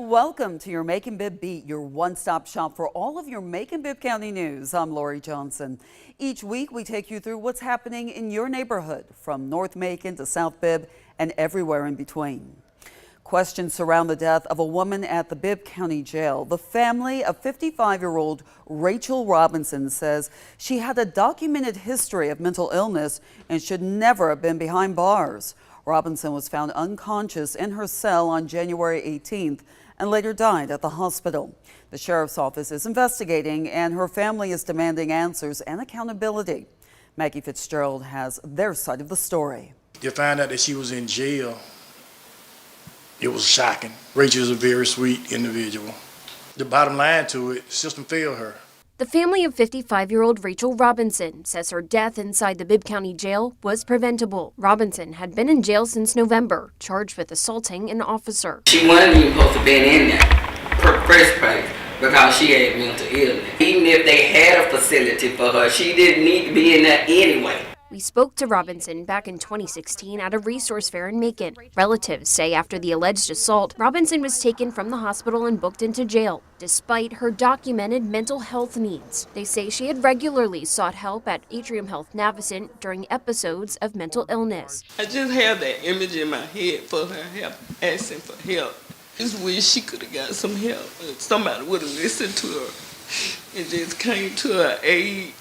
Welcome to your Macon-Bibb Beat, your one-stop shop for all of your Macon-Bibb County news. I'm Lori Johnson. Each week we take you through what's happening in your neighborhood, from North Macon to South Bibb and everywhere in between. Questions surround the death of a woman at the Bibb County Jail. The family of 55-year-old Rachel Robinson says she had a documented history of mental illness and should never have been behind bars. Robinson was found unconscious in her cell on January 18th and later died at the hospital. The sheriff's office is investigating, and her family is demanding answers and accountability. Maggie Fitzgerald has their side of the story. To find out that she was in jail, it was shocking. Rachel is a very sweet individual. The bottom line to it, the system failed her. The family of 55-year-old Rachel Robinson says her death inside the Bibb County Jail was preventable. Robinson had been in jail since November, charged with assaulting an officer. She wasn't even supposed to be in there, first place, because she had mental illness. Even if they had a facility for her, she didn't need to be in there anyway. We spoke to Robinson back in 2016 at a resource fair in Macon. Relatives say after the alleged assault, Robinson was taken from the hospital and booked into jail, despite her documented mental health needs. They say she had regularly sought help at Atrium Health Navicent during episodes of mental illness. I just have that image in my head for her help, asking for help. Just wish she could have got some help. Somebody would have listened to her and just came to her aid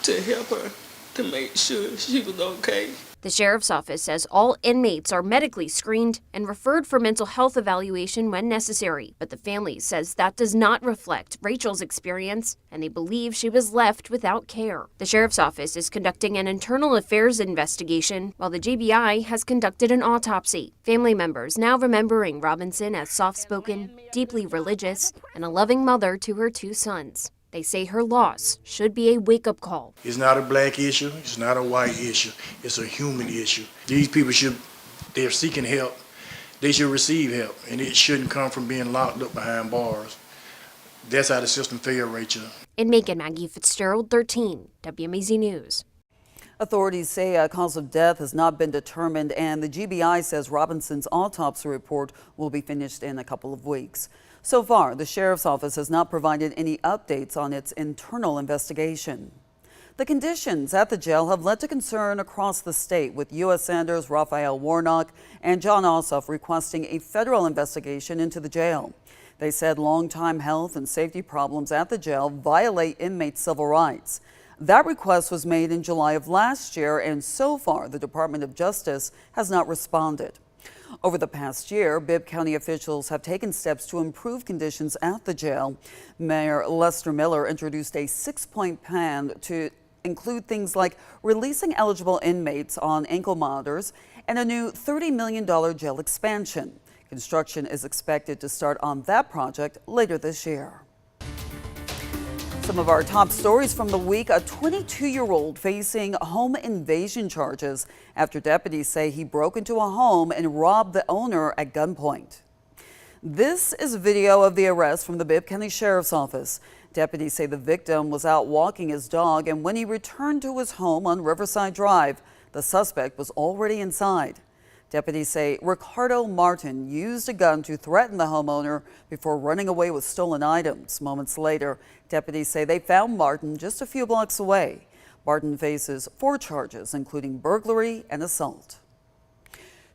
to help her, to make sure she was okay. The sheriff's office says all inmates are medically screened and referred for mental health evaluation when necessary, but the family says that does not reflect Rachel's experience, and they believe she was left without care. The sheriff's office is conducting an internal affairs investigation, while the JBI has conducted an autopsy. Family members now remembering Robinson as soft-spoken, deeply religious, and a loving mother to her two sons. They say her loss should be a wake-up call. It's not a black issue. It's not a white issue. It's a human issue. These people they're seeking help. They should receive help, and it shouldn't come from being locked up behind bars. That's how the system failed, Rachel. In Macon, Maggie Fitzgerald, 13, WMAZ News. Authorities say a cause of death has not been determined, and the GBI says Robinson's autopsy report will be finished in a couple of weeks. So far, the sheriff's office has not provided any updates on its internal investigation. The conditions at the jail have led to concern across the state, with U.S. Senators Raphael Warnock and John Ossoff requesting a federal investigation into the jail. They said long-time health and safety problems at the jail violate inmates' civil rights. That request was made in July of last year, and so far the Department of Justice has not responded. Over the past year, Bibb County officials have taken steps to improve conditions at the jail. Mayor Lester Miller introduced a 6-point plan to include things like releasing eligible inmates on ankle monitors and a new $30 million jail expansion. Construction is expected to start on that project later this year. Some of our top stories from the week: a 22-year-old facing home invasion charges after deputies say he broke into a home and robbed the owner at gunpoint. This is video of the arrest from the Bibb County Sheriff's Office. Deputies say the victim was out walking his dog, and when he returned to his home on Riverside Drive, the suspect was already inside. Deputies say Ricardo Martin used a gun to threaten the homeowner before running away with stolen items. Moments later, deputies say they found Martin just a few blocks away. Martin faces 4 charges, including burglary and assault.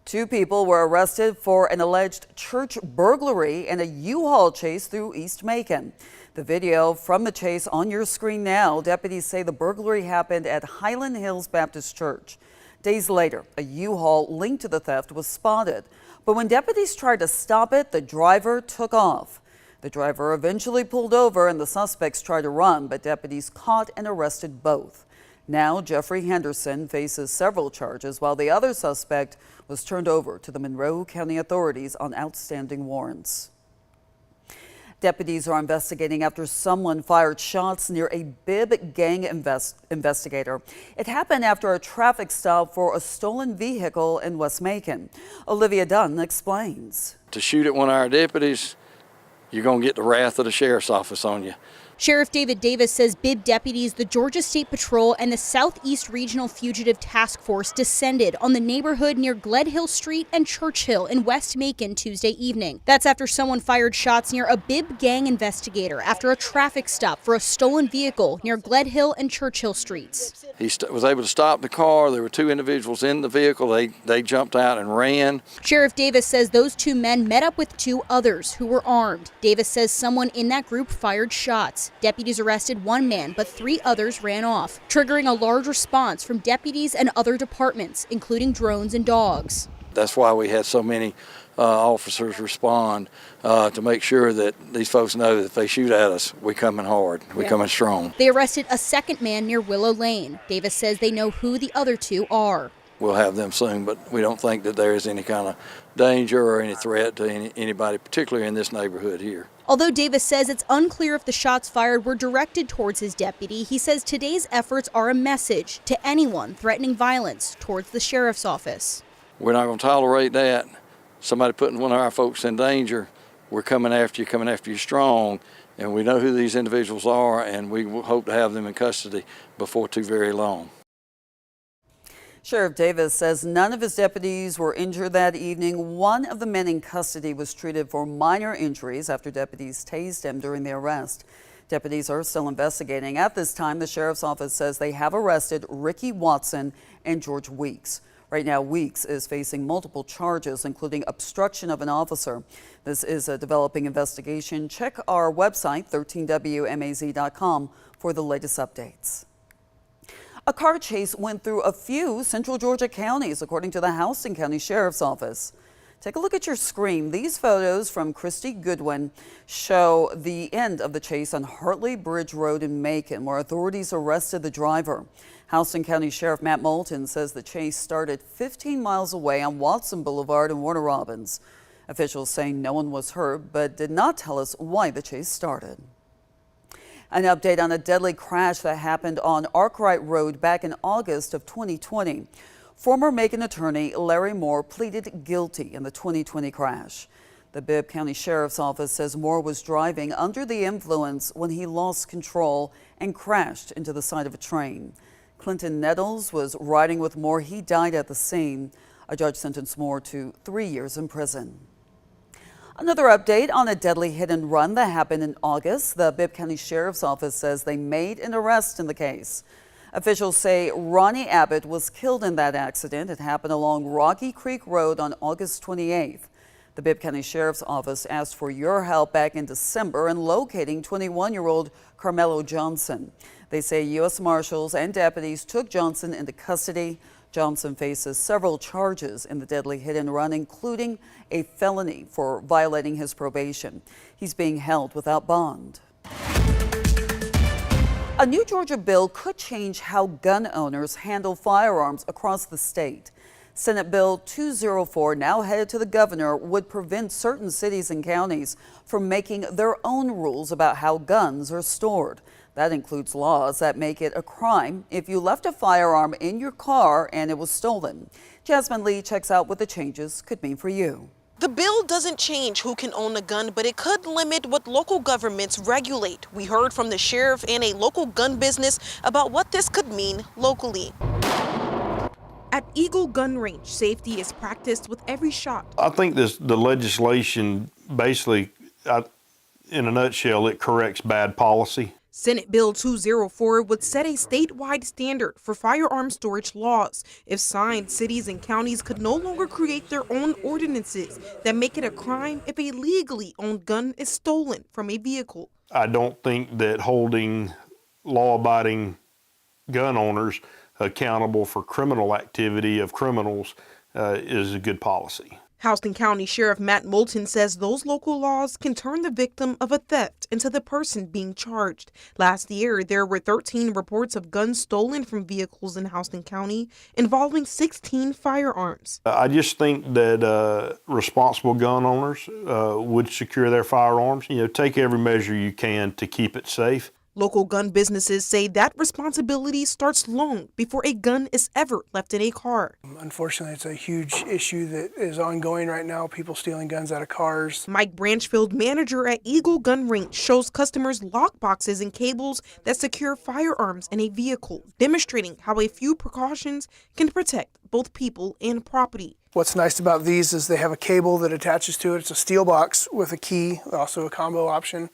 2 people were arrested for an alleged church burglary and a U-Haul chase through East Macon. The video from the chase on your screen now. Deputies say the burglary happened at Highland Hills Baptist Church. Days later, a U-Haul linked to the theft was spotted. But when deputies tried to stop it, the driver took off. The driver eventually pulled over and the suspects tried to run, but deputies caught and arrested both. Now, Jeffrey Henderson faces several charges, while the other suspect was turned over to the Monroe County authorities on outstanding warrants. Deputies are investigating after someone fired shots near a Bibb gang investigator. It happened after a traffic stop for a stolen vehicle in West Macon. Olivia Dunn explains. To shoot at one of our deputies, you're going to get the wrath of the sheriff's office on you. Sheriff David Davis says Bibb deputies, the Georgia State Patrol, and the Southeast Regional Fugitive Task Force descended on the neighborhood near Gledhill Street and Churchill in West Macon Tuesday evening. That's after someone fired shots near a Bibb gang investigator after a traffic stop for a stolen vehicle near Gledhill and Churchill Streets. He was able to stop the car. There were two individuals in the vehicle. They jumped out and ran. Sheriff Davis says those two men met up with two others who were armed. Davis says someone in that group fired shots. Deputies arrested one man, but 3 others ran off, triggering a large response from deputies and other departments, including drones and dogs. That's why we had so many officers respond to make sure that these folks know that if they shoot at us, we're coming hard, we're coming strong. They arrested a second man near Willow Lane. Davis says they know who the other 2 are. We'll have them soon, but we don't think that there is any kind of danger or any threat to anybody, particularly in this neighborhood here. Although Davis says it's unclear if the shots fired were directed towards his deputy, he says today's efforts are a message to anyone threatening violence towards the sheriff's office. We're not going to tolerate that. Somebody putting one of our folks in danger, we're coming after you strong, and we know who these individuals are, and we hope to have them in custody before too very long. Sheriff Davis says none of his deputies were injured that evening. One of the men in custody was treated for minor injuries after deputies tased him during the arrest. Deputies are still investigating. At this time, the sheriff's office says they have arrested Ricky Watson and George Weeks. Right now, Weeks is facing multiple charges, including obstruction of an officer. This is a developing investigation. Check our website, 13wmaz.com, for the latest updates. A car chase went through a few central Georgia counties, according to the Houston County Sheriff's Office. Take a look at your screen. These photos from Christy Goodwin show the end of the chase on Hartley Bridge Road in Macon, where authorities arrested the driver. Houston County Sheriff Matt Moulton says the chase started 15 miles away on Watson Boulevard in Warner Robins. Officials say no one was hurt, but did not tell us why the chase started. An update on a deadly crash that happened on Arkwright Road back in August of 2020. Former Macon attorney Larry Moore pleaded guilty in the 2020 crash. The Bibb County Sheriff's Office says Moore was driving under the influence when he lost control and crashed into the side of a train. Clinton Nettles was riding with Moore. He died at the scene. A judge sentenced Moore to 3 years in prison. Another update on a deadly hit and run that happened in August. The Bibb County Sheriff's Office says they made an arrest in the case. Officials say Ronnie Abbott was killed in that accident. It happened along Rocky Creek Road on August 28th. The Bibb County Sheriff's Office asked for your help back in December in locating 21-year-old Carmelo Johnson. They say U.S. Marshals and deputies took Johnson into custody. Johnson faces several charges in the deadly hit and run, including a felony for violating his probation. He's being held without bond. A new Georgia bill could change how gun owners handle firearms across the state. Senate Bill 204, now headed to the governor, would prevent certain cities and counties from making their own rules about how guns are stored. That includes laws that make it a crime if you left a firearm in your car and it was stolen. Jasmine Lee checks out what the changes could mean for you. The bill doesn't change who can own a gun, but it could limit what local governments regulate. We heard from the sheriff and a local gun business about what this could mean locally. At Eagle Gun Range, safety is practiced with every shot. I think the legislation basically, in a nutshell, it corrects bad policy. Senate Bill 204 would set a statewide standard for firearm storage laws. If signed, cities and counties could no longer create their own ordinances that make it a crime if a legally owned gun is stolen from a vehicle. I don't think that holding law-abiding gun owners accountable for criminal activity of criminals is a good policy. Houston County Sheriff Matt Moulton says those local laws can turn the victim of a theft into the person being charged. Last year, there were 13 reports of guns stolen from vehicles in Houston County involving 16 firearms. I just think that responsible gun owners would secure their firearms. Take every measure you can to keep it safe. Local gun businesses say that responsibility starts long before a gun is ever left in a car. Unfortunately, it's a huge issue that is ongoing right now, people stealing guns out of cars. Mike Branchfield, manager at Eagle Gun Range, shows customers lock boxes and cables that secure firearms in a vehicle, demonstrating how a few precautions can protect both people and property. What's nice about these is they have a cable that attaches to it. It's a steel box with a key, also a combo option.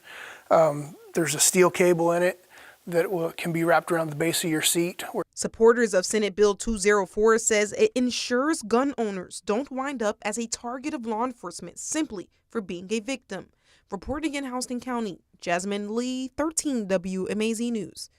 There's a steel cable in it that can be wrapped around the base of your seat. Supporters of Senate Bill 204 says it ensures gun owners don't wind up as a target of law enforcement simply for being a victim. Reporting in Houston County, Jasmine Lee, 13 WMAZ News.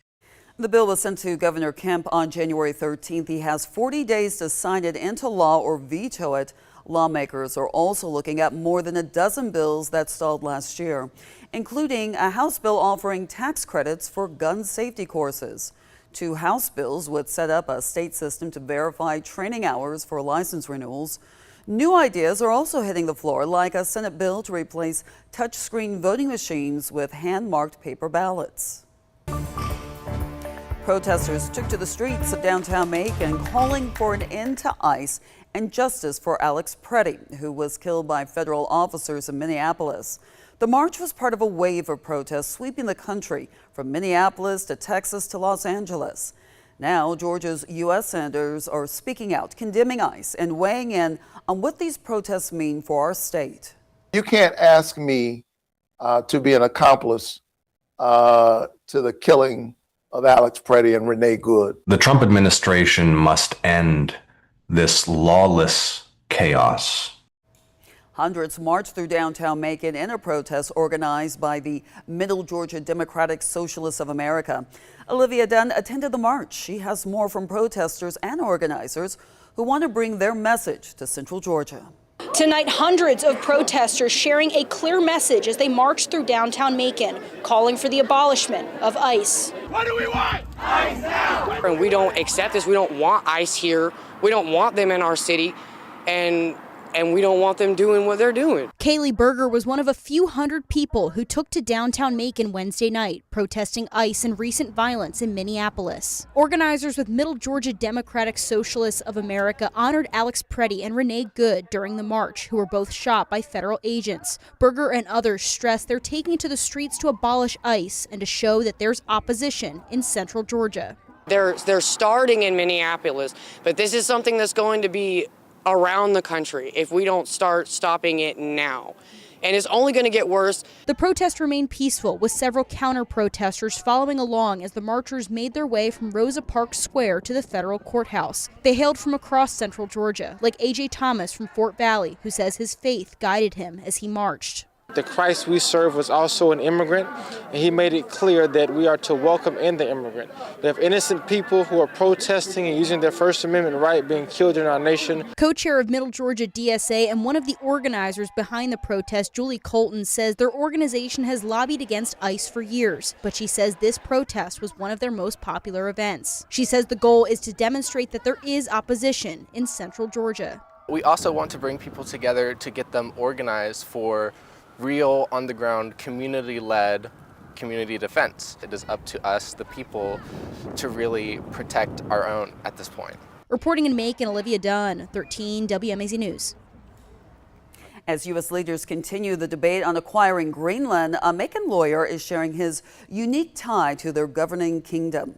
The bill was sent to Governor Kemp on January 13th. He has 40 days to sign it into law or veto it. Lawmakers are also looking at more than a dozen bills that stalled last year, including a House bill offering tax credits for gun safety courses. 2 House bills would set up a state system to verify training hours for license renewals. New ideas are also hitting the floor, like a Senate bill to replace touchscreen voting machines with hand-marked paper ballots. Protesters took to the streets of downtown Macon, calling for an end to ICE and justice for Alex Preddy, who was killed by federal officers in Minneapolis. The march was part of a wave of protests sweeping the country from Minneapolis to Texas to Los Angeles. Now, Georgia's U.S. senators are speaking out, condemning ICE and weighing in on what these protests mean for our state. You can't ask me to be an accomplice to the killing of Alex Preddy and Renee Good. The Trump administration must end this lawless chaos. Hundreds marched through downtown Macon in a protest organized by the Middle Georgia Democratic Socialists of America. Olivia Dunn attended the march. She has more from protesters and organizers who want to bring their message to Central Georgia. Tonight, hundreds of protesters sharing a clear message as they marched through downtown Macon, calling for the abolishment of ICE. What do we want? ICE now! And we don't accept this. We don't want ICE here. We don't want them in our city, and we don't want them doing what they're doing. Kaylee Berger was one of a few hundred people who took to downtown Macon Wednesday night, protesting ICE and recent violence in Minneapolis. Organizers with Middle Georgia Democratic Socialists of America honored Alex Preddy and Renee Good during the march, who were both shot by federal agents. Berger and others stressed they're taking to the streets to abolish ICE and to show that there's opposition in Central Georgia. They're starting in Minneapolis, but this is something that's going to be around the country if we don't start stopping it now. And it's only going to get worse. The protest remained peaceful, with several counter-protesters following along as the marchers made their way from Rosa Parks Square to the federal courthouse. They hailed from across Central Georgia, like A.J. Thomas from Fort Valley, who says his faith guided him as he marched. The Christ we serve was also an immigrant, and he made it clear that we are to welcome in the immigrant. We have innocent people who are protesting and using their First Amendment right being killed in our nation. Co-chair of Middle Georgia DSA and one of the organizers behind the protest, Julie Colton, says their organization has lobbied against ICE for years, but she says this protest was one of their most popular events. She says the goal is to demonstrate that there is opposition in Central Georgia. We also want to bring people together to get them organized for real, on-the-ground, community-led community defense. It is up to us, the people, to really protect our own at this point. Reporting in Macon, Olivia Dunn, 13 WMAZ News. As U.S. leaders continue the debate on acquiring Greenland, a Macon lawyer is sharing his unique tie to their governing kingdom.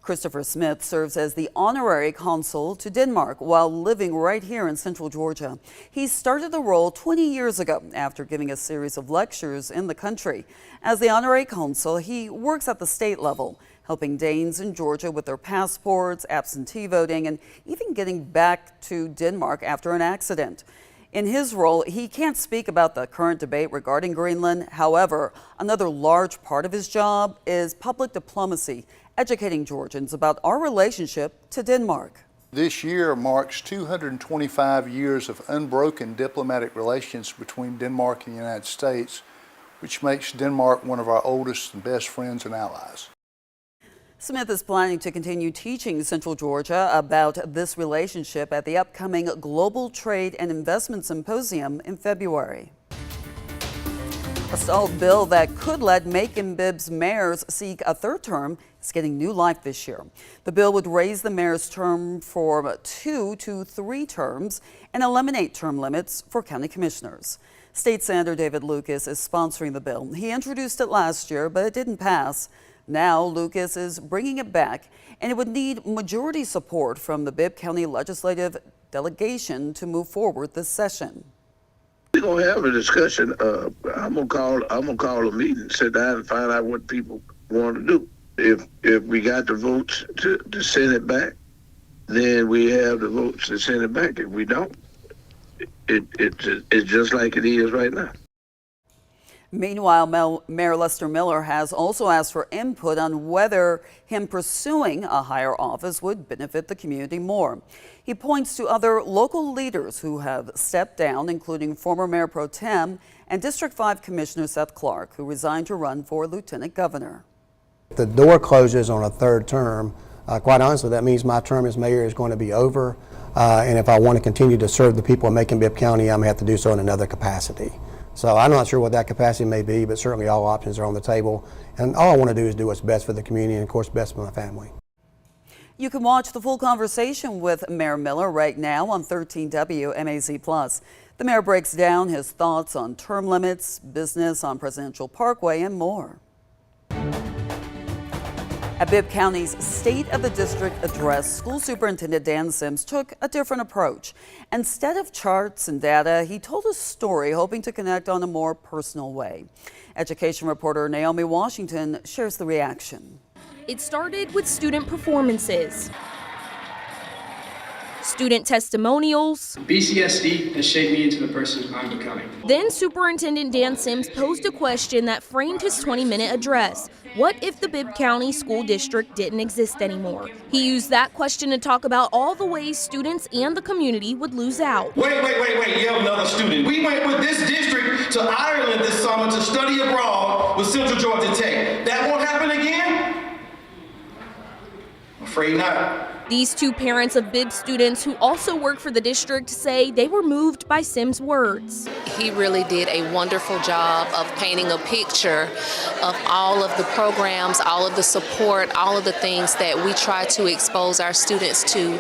Christopher Smith serves as the honorary consul to Denmark while living right here in Central Georgia. He started the role 20 years ago after giving a series of lectures in the country. As the honorary consul, he works at the state level, helping Danes in Georgia with their passports, absentee voting, and even getting back to Denmark after an accident. In his role, he can't speak about the current debate regarding Greenland. However, another large part of his job is public diplomacy, educating Georgians about our relationship to Denmark. This year marks 225 years of unbroken diplomatic relations between Denmark and the United States, which makes Denmark one of our oldest and best friends and allies. Smith is planning to continue teaching Central Georgia about this relationship at the upcoming Global Trade and Investment Symposium in February. A stalled bill that could let Macon-Bibb's mayors seek a third term is getting new life this year. The bill would raise the mayor's term from 2 to 3 terms and eliminate term limits for county commissioners. State Senator David Lucas is sponsoring the bill. He introduced it last year, but it didn't pass. Now Lucas is bringing it back, and it would need majority support from the Bibb County legislative delegation to move forward this session. We're gonna have a discussion. I'm gonna call a meeting, sit down and find out what people want to do. If we got the votes to send it back, then we have the votes to send it back. If we don't, it's just like it is right now. Meanwhile, Mayor Lester Miller has also asked for input on whether him pursuing a higher office would benefit the community more. He points to other local leaders who have stepped down, including former Mayor Pro Tem and District 5 Commissioner Seth Clark, who resigned to run for Lieutenant Governor. If the door closes on a third term, quite honestly, that means my term as mayor is going to be over. And if I want to continue to serve the people of Macon-Bibb County, I'm going to have to do so in another capacity. So I'm not sure what that capacity may be, but certainly all options are on the table. And all I want to do is do what's best for the community and, of course, best for my family. You can watch the full conversation with Mayor Miller right now on 13 WMAZ+. The mayor breaks down his thoughts on term limits, business on Presidential Parkway, and more. At Bibb County's State of the District address, School Superintendent Dan Sims took a different approach. Instead of charts and data, he told a story hoping to connect on a more personal way. Education reporter Naomi Washington shares the reaction. It started with student performances, student testimonials. BCSD has shaped me into the person I'm becoming. Then Superintendent Dan Sims posed a question that framed his 20-minute address. What if the Bibb County School District didn't exist anymore? He used that question to talk about all the ways students and the community would lose out. Wait, you have another student. We went with this district to Ireland this summer to study abroad with Central Georgia Tech. That won't happen again? I'm afraid not. These two parents of Bibb students who also work for the district say they were moved by Sims' words. He really did a wonderful job of painting a picture of all of the programs, all of the support, all of the things that we try to expose our students to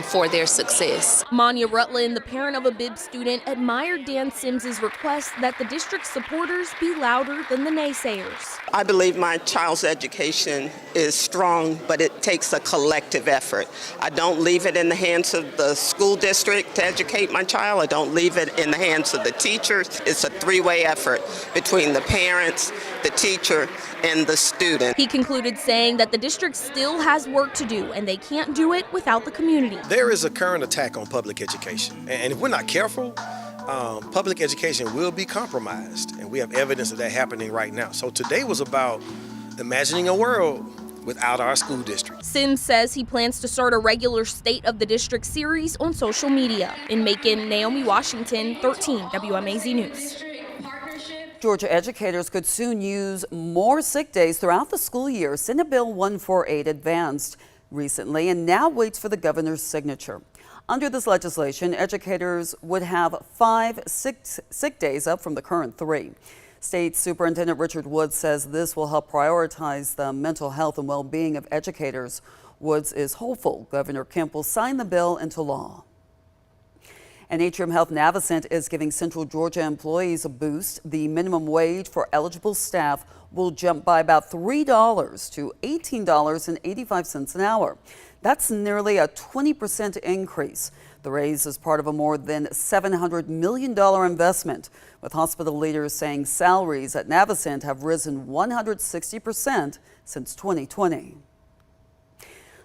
for their success. Manya Rutland, the parent of a Bibb student, admired Dan Sims' request that the district's supporters be louder than the naysayers. I believe my child's education is strong, but it takes a collective effort. I don't leave it in the hands of the school district to educate my child. I don't leave it in the hands of the teachers. It's a three-way effort between the parents, the teacher, and the student. He concluded saying that the district still has work to do and they can't do it without the community. There is a current attack on public education, and if we're not careful, public education will be compromised, and we have evidence of that happening right now. So today was about imagining a world without our school district. Sims says he plans to start a regular State of the District series on social media. In Macon, Naomi Washington, 13 WMAZ News. Georgia educators could soon use more sick days throughout the school year. Senate Bill 148 advanced recently and now waits for the governor's signature. Under this legislation, educators would have 5 sick days, up from the current 3. State Superintendent Richard Woods says this will help prioritize the mental health and well-being of educators. Woods is hopeful Governor Kemp will sign the bill into law. And Atrium Health Navicent is giving Central Georgia employees a boost. The minimum wage for eligible staff will jump by about $3 to $18.85 an hour. That's nearly a 20% increase. The raise is part of a more than $700 million investment, with hospital leaders saying salaries at Navicent have risen 160% since 2020.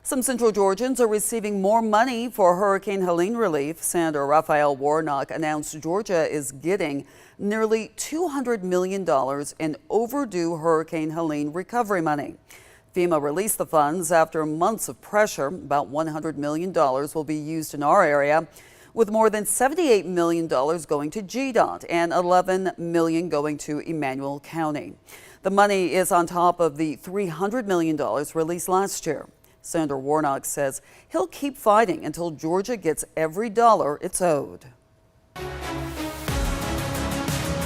Some Central Georgians are receiving more money for Hurricane Helene relief. Senator Raphael Warnock announced Georgia is getting nearly $200 million in overdue Hurricane Helene recovery money. FEMA released the funds after months of pressure. About $100 million will be used in our area, with more than $78 million going to GDOT and $11 million going to Emmanuel County. The money is on top of the $300 million released last year. Senator Warnock says he'll keep fighting until Georgia gets every dollar it's owed.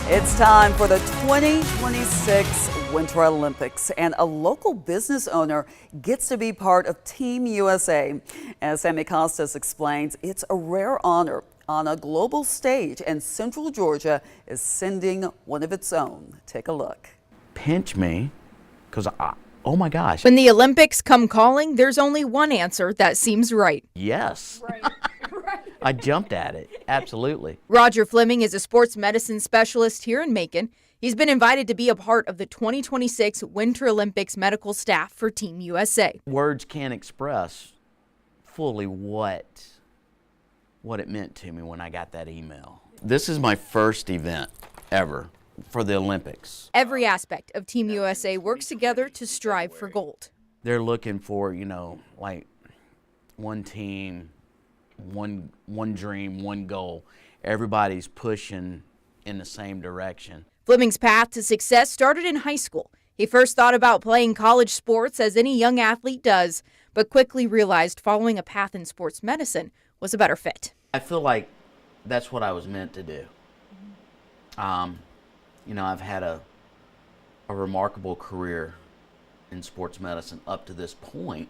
It's time for the 2026 Winter Olympics, and a local business owner gets to be part of Team USA. As Sammy Costas explains, it's a rare honor on a global stage, and Central Georgia is sending one of its own. Take a look. Pinch me, because oh my gosh. When the Olympics come calling, there's only one answer that seems right. Yes. I jumped at it. Absolutely. Roger Fleming is a sports medicine specialist here in Macon. He's been invited to be a part of the 2026 Winter Olympics medical staff for Team USA. Words can't express fully what it meant to me when I got that email. This is my first event ever for the Olympics. Every aspect of Team USA works together to strive for gold. They're looking for, like one team, one dream, one goal. Everybody's pushing in the same direction. Fleming's path to success started in high school. He first thought about playing college sports, as any young athlete does, but quickly realized following a path in sports medicine was a better fit. I feel like that's what I was meant to do. I've had a remarkable career in sports medicine up to this point,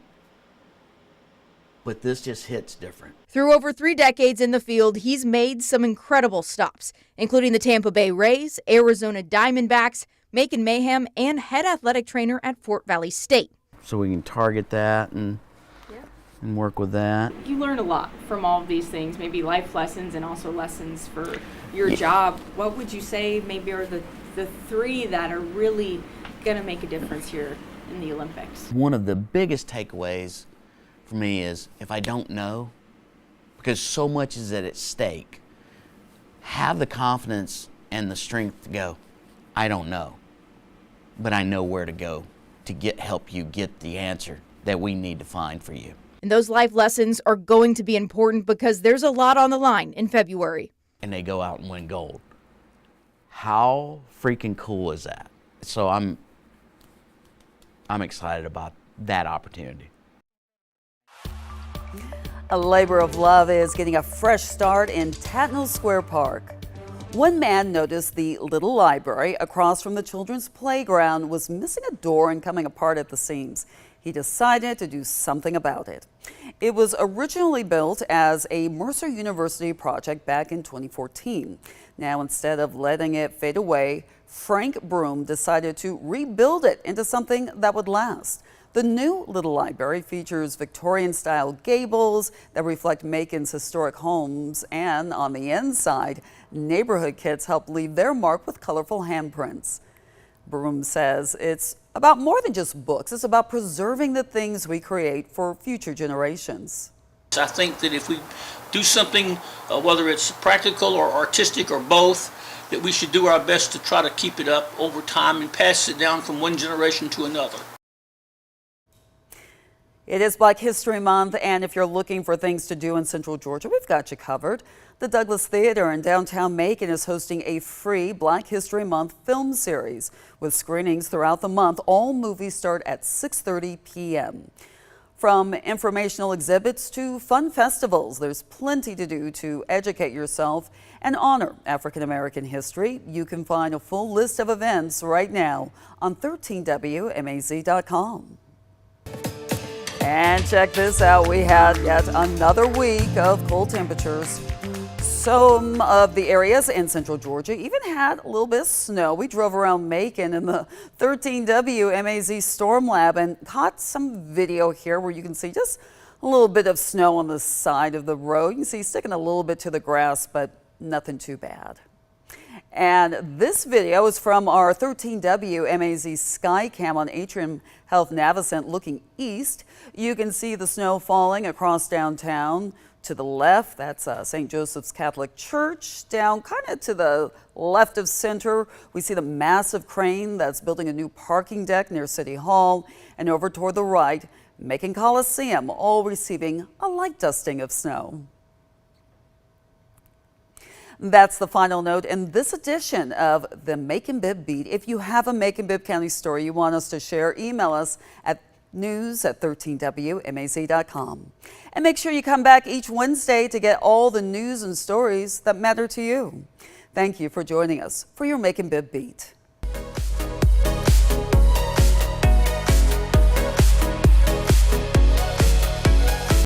but this just hits different. Through over 3 decades in the field, he's made some incredible stops, including the Tampa Bay Rays, Arizona Diamondbacks, Macon Mayhem, and head athletic trainer at Fort Valley State. So we can target that and work with that. You learn a lot from all of these things, maybe life lessons and also lessons for your job. What would you say maybe are the 3 that are really going to make a difference here in the Olympics? One of the biggest takeaways for me is if I don't know, because so much is at stake, have the confidence and the strength to go, I don't know, but I know where to go to help you get the answer that we need to find for you. And those life lessons are going to be important because there's a lot on the line in February. And they go out and win gold. How freaking cool is that? So I'm excited about that opportunity. A labor of love is getting a fresh start in Tatnall Square Park. One man noticed the little library across from the children's playground was missing a door and coming apart at the seams. He decided to do something about it. It was originally built as a Mercer University project back in 2014. Now, instead of letting it fade away, Frank Broom decided to rebuild it into something that would last. The new little library features Victorian-style gables that reflect Macon's historic homes, and on the inside, neighborhood kids help leave their mark with colorful handprints. Broom says it's about more than just books. It's about preserving the things we create for future generations. I think that if we do something, whether it's practical or artistic or both, that we should do our best to try to keep it up over time and pass it down from one generation to another. It is Black History Month, and if you're looking for things to do in Central Georgia, we've got you covered. The Douglas Theater in downtown Macon is hosting a free Black History Month film series with screenings throughout the month. All movies start at 6:30 p.m. From informational exhibits to fun festivals, there's plenty to do to educate yourself and honor African American history. You can find a full list of events right now on 13WMAZ.com. And check this out, we had yet another week of cold temperatures. Some of the areas in Central Georgia even had a little bit of snow. We drove around Macon in the 13WMAZ Storm Lab and caught some video here where you can see just a little bit of snow on the side of the road. You can see sticking a little bit to the grass, but nothing too bad. And this video is from our 13WMAZ Skycam on Atrium Health Navicent looking east. You can see the snow falling across downtown. To the left, that's St. Joseph's Catholic Church. Down kind of to the left of center, we see the massive crane that's building a new parking deck near City Hall. And over toward the right, Macon Coliseum, all receiving a light dusting of snow. That's the final note in this edition of the Macon-Bibb Beat. If you have a Macon-Bibb County story you want us to share, email us at news@13WMAZ.com. And make sure you come back each Wednesday to get all the news and stories that matter to you. Thank you for joining us for your Macon-Bibb Beat.